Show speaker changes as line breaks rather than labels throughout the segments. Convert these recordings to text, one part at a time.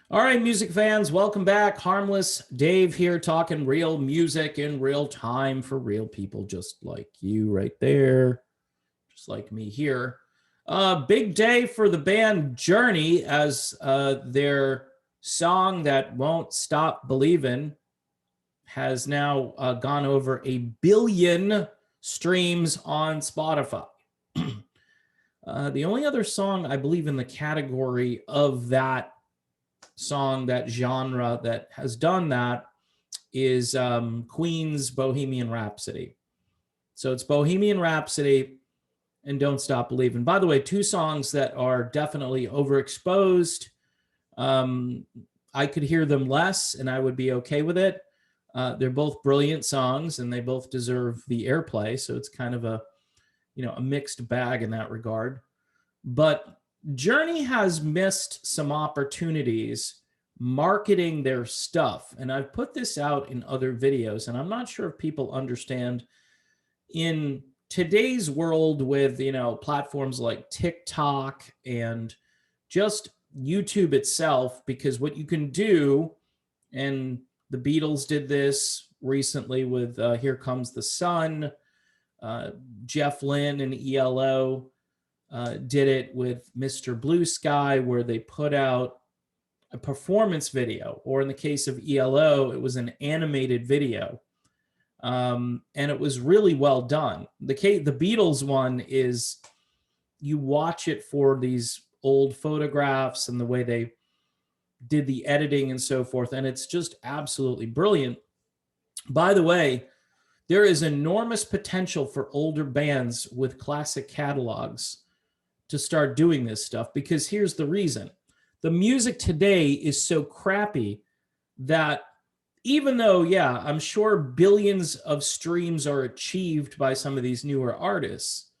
All right, music fans, welcome back. Harmless Dave here, talking real music in real time for real people just like you right there, just like me here. Big day for the band Journey as their song that won't stop believing has now gone over 1 billion streams on Spotify. The only other song I believe in the category of that song, that genre, that has done that is Queen's Bohemian Rhapsody. So it's Bohemian Rhapsody and Don't Stop Believing. By the way, two songs that are definitely overexposed. Um, I could hear them less and I would be okay with it. They're both brilliant songs and they both deserve the airplay. So it's kind of a mixed bag in that regard. But Journey has missed some opportunities marketing their stuff. And I've put this out in other videos, and I'm not sure if people understand in today's world with, platforms like TikTok and just YouTube itself, because what you can do, and the Beatles did this recently with Here Comes the Sun, Jeff Lynne and ELO did it with Mr. Blue Sky, where they put out a performance video, or in the case of ELO, it was an animated video. And it was really well done. The Beatles one is you watch it for these old photographs and the way they did the editing and so forth, and it's just absolutely brilliant. By the way, there is enormous potential for older bands with classic catalogs to start doing this stuff, because here's the reason. The music today is so crappy that even though, yeah, I'm sure billions of streams are achieved by some of these newer artists,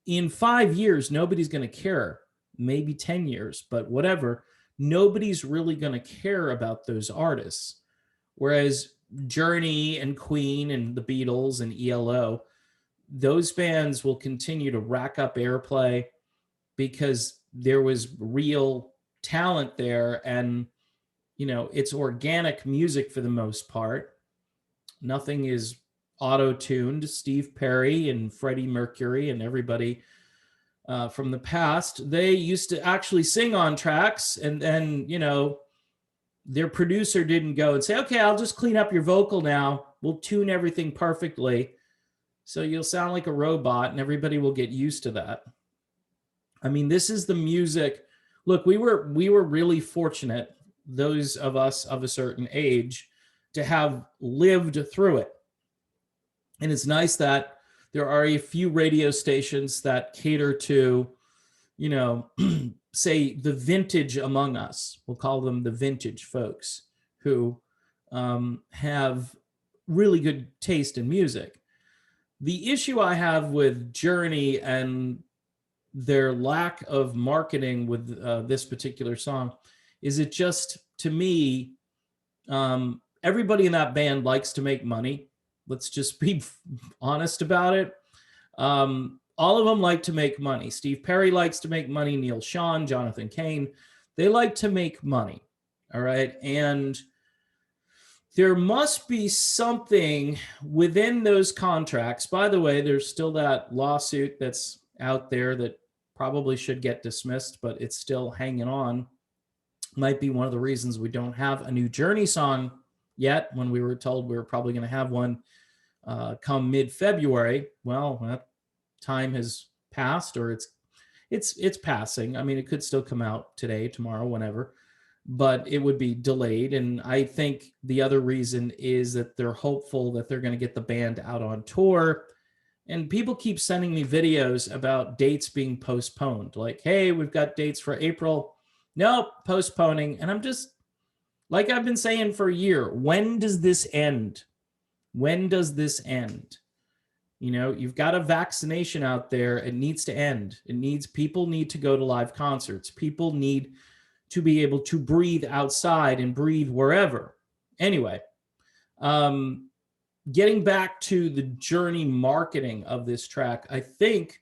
in 5 years, nobody's going to care. Maybe 10 years, but whatever. Nobody's really going to care about those artists. Whereas Journey and Queen and the Beatles and ELO, those bands will continue to rack up airplay because there was real talent there, and it's organic music for the most part. Nothing is auto-tuned. Steve Perry and Freddie Mercury and everybody from the past, they used to actually sing on tracks, and then their producer didn't go and say, okay, I'll just clean up your vocal now, we'll tune everything perfectly so you'll sound like a robot, and everybody will get used to that. I mean, this is the music. Look, we were really fortunate, those of us of a certain age, to have lived through it. And it's nice that there are a few radio stations that cater to, say, the vintage among us. We'll call them the vintage folks who have really good taste in music. The issue I have with Journey and their lack of marketing with this particular song is, it just, to me, everybody in that band likes to make money. Let's just be honest about it. All of them like to make money. Steve Perry likes to make money. Neil Schon, Jonathan Cain, they like to make money. All right. And there must be something within those contracts. By the way, there's still that lawsuit that's out there that probably should get dismissed, but it's still hanging on. Might be one of the reasons we don't have a new Journey song yet, when we were told we were probably going to have one come mid-February. Well, that time has passed, or it's passing. I mean, it could still come out today, tomorrow, whenever, but it would be delayed. And I think the other reason is that they're hopeful that they're going to get the band out on tour. And people keep sending me videos about dates being postponed. Like, hey, we've got dates for April. Nope, postponing. And I'm just, like I've been saying for a year, when does this end? When does this end? You've got a vaccination out there. It needs to end. People need to go to live concerts. People need to be able to breathe outside and breathe wherever. Anyway, getting back to the Journey marketing of this track, I think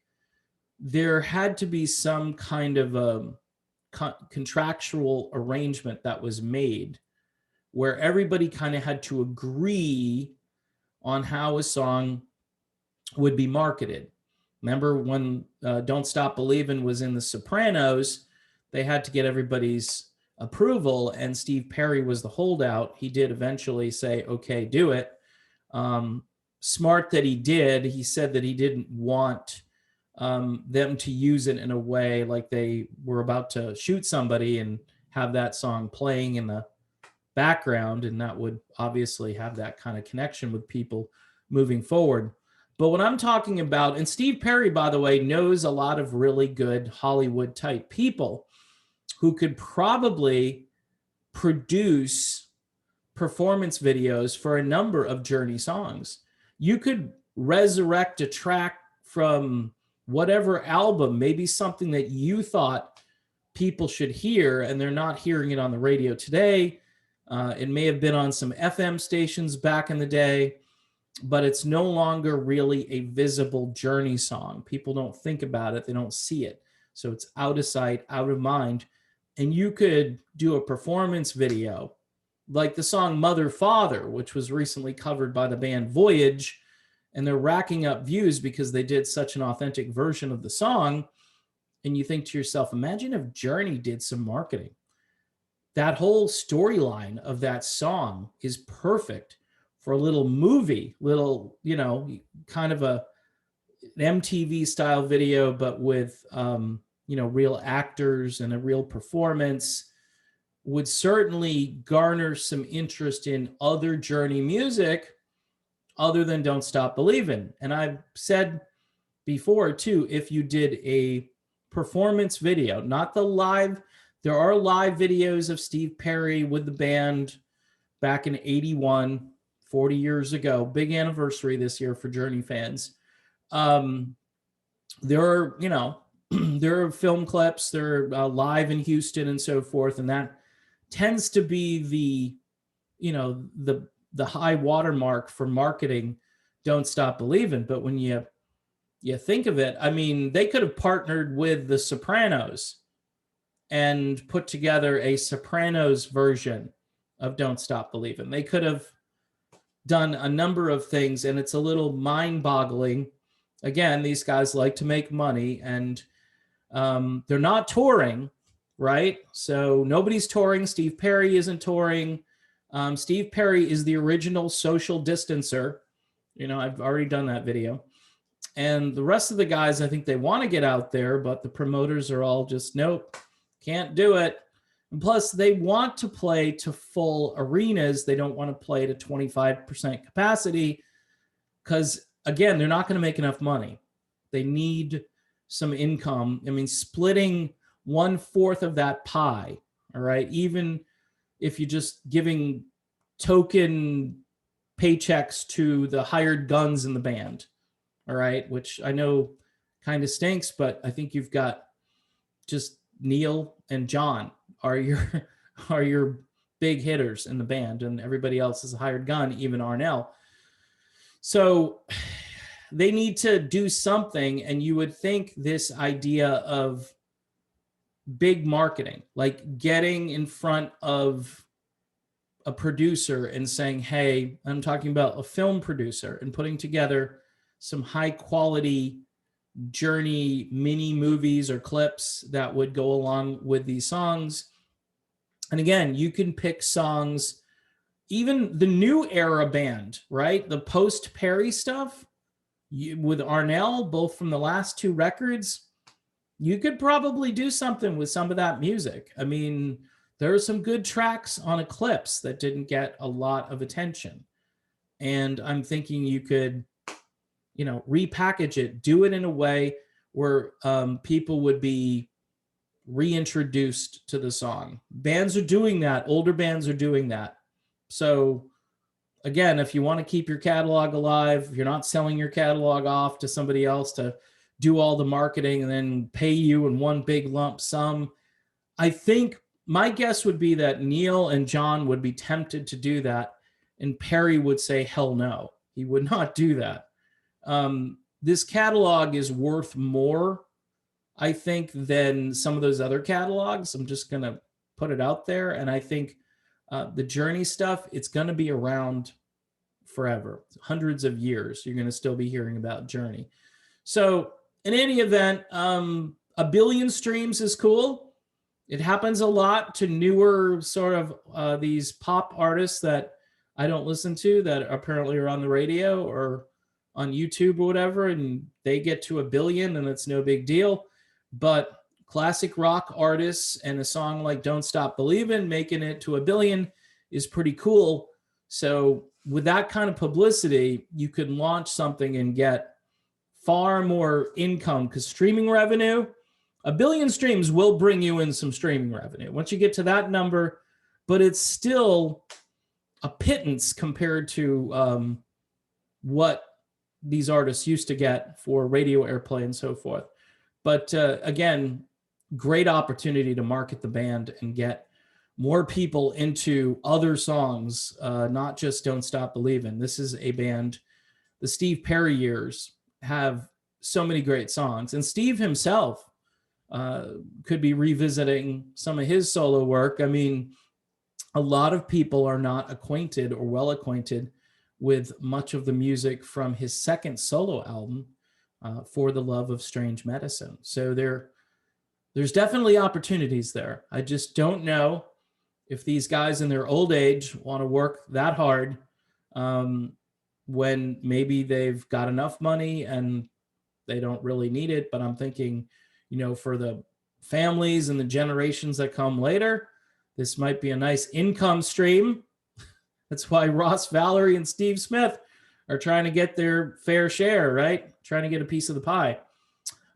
there had to be some kind of a contractual arrangement that was made where everybody kind of had to agree on how a song would be marketed. Remember when Don't Stop Believin' was in The Sopranos, they had to get everybody's approval, and Steve Perry was the holdout. He did eventually say, okay, do it. Smart that he did. He said that he didn't want them to use it in a way like they were about to shoot somebody and have that song playing in the background, and that would obviously have that kind of connection with people moving forward. But what I'm talking about, and Steve Perry, by the way, knows a lot of really good Hollywood type people who could probably produce performance videos for a number of Journey songs. You could resurrect a track from whatever album, maybe something that you thought people should hear and they're not hearing it on the radio today. It may have been on some FM stations back in the day, but it's no longer really a visible Journey song. People don't think about it. They don't see it. So it's out of sight, out of mind. And you could do a performance video like the song Mother Father, which was recently covered by the band Voyage, and they're racking up views because they did such an authentic version of the song. And you think to yourself, imagine if Journey did some marketing. That whole storyline of that song is perfect for a little movie, little, kind of an MTV style video, but with, real actors and a real performance. Would certainly garner some interest in other Journey music other than Don't Stop Believin'. And I've said before too, if you did a performance video, not the live, there are live videos of Steve Perry with the band back in 81, 40 years ago, big anniversary this year for Journey fans. There are, there are film clips, they're live in Houston and so forth. And that tends to be the high watermark for marketing Don't Stop Believin'. But when you think of it, I mean, they could have partnered with the Sopranos and put together a Sopranos version of Don't Stop Believin'. They could have done a number of things, and it's a little mind-boggling. Again, these guys like to make money, and they're not touring, right? So nobody's touring. Steve Perry isn't touring. Steve Perry is the original social distancer. I've already done that video. And the rest of the guys, I think they want to get out there, but the promoters are all just, nope, can't do it. And plus, they want to play to full arenas. They don't want to play to 25% capacity because, again, they're not going to make enough money. They need some income. I mean, splitting 1/4 of that pie, all right, even if you're just giving token paychecks to the hired guns in the band, all right, which I know kind of stinks, but I think you've got just Neil and John are your big hitters in the band, and everybody else is a hired gun, even Arnell. So they need to do something, and you would think this idea of big marketing, like getting in front of a producer and saying, hey, I'm talking about a film producer, and putting together some high quality Journey mini movies or clips that would go along with these songs. And again, you can pick songs, even the new era band, right? The post Perry stuff with Arnell, both from the last 2 records, you could probably do something with some of that music. I mean, there are some good tracks on Eclipse that didn't get a lot of attention. And I'm thinking you could, repackage it, do it in a way where people would be reintroduced to the song. Bands are doing that. Older bands are doing that. So again, if you want to keep your catalog alive, if you're not selling your catalog off to somebody else to do all the marketing and then pay you in one big lump sum, I think my guess would be that Neil and John would be tempted to do that, and Perry would say, hell no, he would not do that. This catalog is worth more I think, than some of those other catalogs. I'm just going to put it out there. And I think the Journey stuff, it's going to be around forever, hundreds of years. You're going to still be hearing about Journey. So in any event, 1 billion streams is cool. It happens a lot to newer sort of these pop artists that I don't listen to, that apparently are on the radio or on YouTube or whatever, and they get to 1 billion and it's no big deal. But classic rock artists and a song like Don't Stop Believin' making it to 1 billion is pretty cool. So with that kind of publicity, you could launch something and get far more income, because streaming revenue, 1 billion streams will bring you in some streaming revenue once you get to that number, but it's still a pittance compared to what these artists used to get for radio airplay and so forth. But again, great opportunity to market the band and get more people into other songs, not just Don't Stop Believin'. This is a band, the Steve Perry years have so many great songs. And Steve himself could be revisiting some of his solo work. I mean, a lot of people are not acquainted or well acquainted with much of the music from his second solo album, For the Love of Strange Medicine. So there's definitely opportunities there. I just don't know if these guys in their old age want to work that hard when maybe they've got enough money and they don't really need it. But I'm thinking, for the families and the generations that come later, this might be a nice income stream. That's why Ross Valerie and Steve Smith are trying to get their fair share, right? Trying to get a piece of the pie.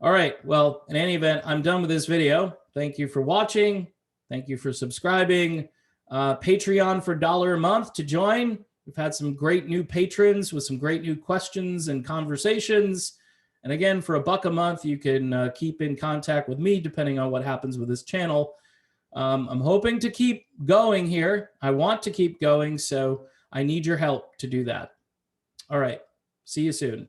All right. Well, in any event, I'm done with this video. Thank you for watching. Thank you for subscribing. Patreon for $1 a month to join. We've had some great new patrons with some great new questions and conversations. And again, for $1 a month, you can keep in contact with me depending on what happens with this channel. I'm hoping to keep going here. I want to keep going, so I need your help to do that. All right. See you soon.